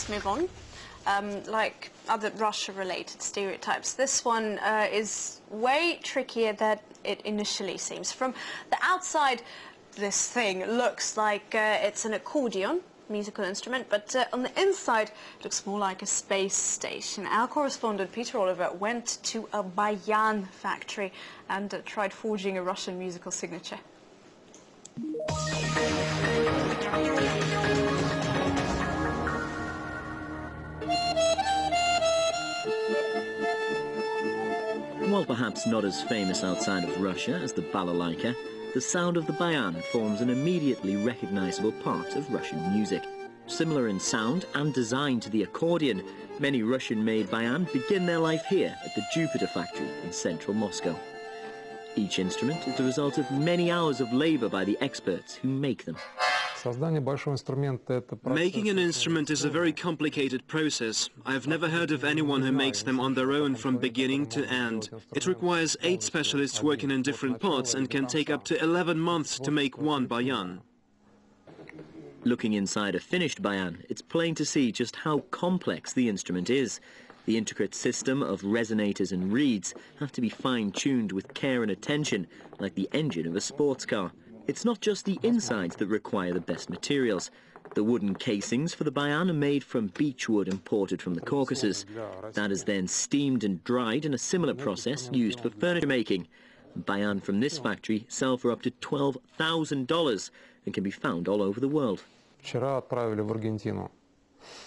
let's move on. Like other Russia-related stereotypes, this one is way trickier than it initially seems. From the outside, this thing looks like it's an accordion, musical instrument, but on the inside it looks more like a space station. Our correspondent Peter Oliver went to a баян factory and tried forging a Russian musical signature. While perhaps not as famous outside of Russia as the balalaika, the sound of the bayan forms an immediately recognizable part of Russian music. Similar in sound and design to the accordion, many Russian-made bayan begin their life here at the Jupiter factory in central Moscow. Each instrument is the result of many hours of labor by the experts who make them. Making an instrument is a very complicated process. I have never heard of anyone who makes them on their own from beginning to end. It requires 8 specialists working in different parts and can take up to 11 months to make one bayan. Looking inside a finished bayan, it's plain to see just how complex the instrument is. The intricate system of resonators and reeds have to be fine-tuned with care and attention, like the engine of a sports car. It's not just the insides that require the best materials. The wooden casings for the bayan are made from beech wood imported from the Caucasus. That is then steamed and dried in a similar process used for furniture making. Bayan from this factory sell for up to $12,000 and can be found all over the world.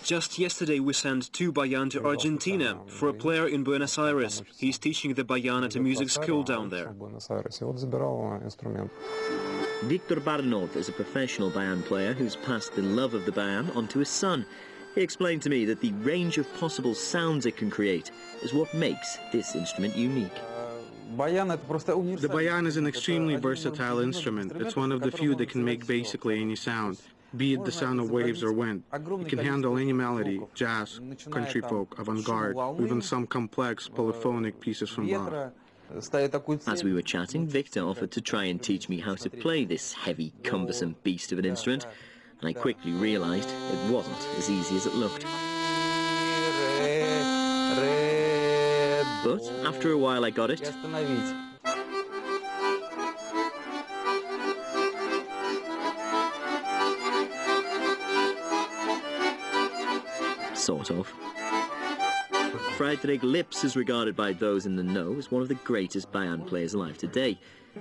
Just yesterday we sent 2 bayan to Argentina for a player in Buenos Aires. He's teaching the bayan at a music school down there. Viktor Barинov is a professional bayan player who's passed the love of the bayan on to his son. He explained to me that the range of possible sounds it can create is what makes this instrument unique. The bayan is an extremely versatile instrument. It's one of the few that can make basically any sound, be it the sound of waves or wind. It can handle any melody, jazz, country folk, avant-garde, even some complex polyphonic pieces from Bach. As we were chatting, Victor offered to try and teach me how to play this heavy, cumbersome beast of an instrument, and I quickly realized it wasn't as easy as it looked. But after a while I got it. Sort of. Friedrich Lips is regarded by those in the know as one of the greatest bayan players alive today.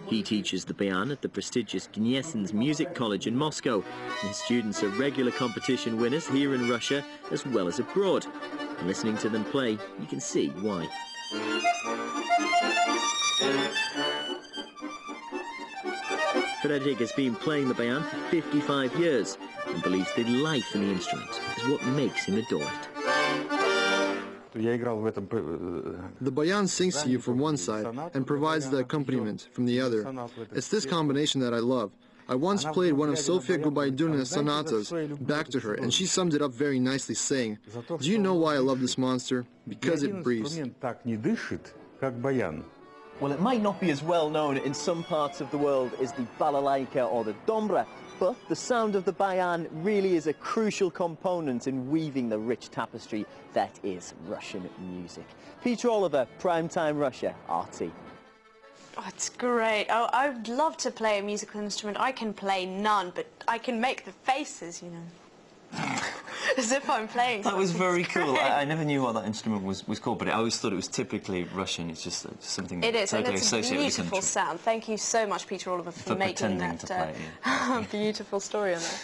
He teaches the bayan at the prestigious Gniesin's Music College in Moscow, and his students are regular competition winners here in Russia as well as abroad. And listening to them play, you can see why. Friedrich has been playing the bayan for 55 years and believes the life in the instrument is what makes him adore it. The bayan sings to you from one side and provides the accompaniment from the other. It's this combination that I love. I once played one of Sofia Gubaidulina's sonatas back to her, and she summed it up very nicely, saying, "Do you know why I love this monster? Because it breathes." Well, it might not be as well known in some parts of the world as the balalaika or the dombra, but the sound of the bayan really is a crucial component in weaving the rich tapestry that is Russian music. Peter Oliver, Primetime Russia, RT. Oh, it's great. Oh, I would love to play a musical instrument. I can play none, but I can make the faces, you know. As if I'm playing something. That was very cool. I never knew what that instrument was called, but I always thought it was typically Russian. It's just something it is, totally and it's a beautiful sound. Thank you so much, Peter Oliver, for making that to play it, yeah. beautiful story on that.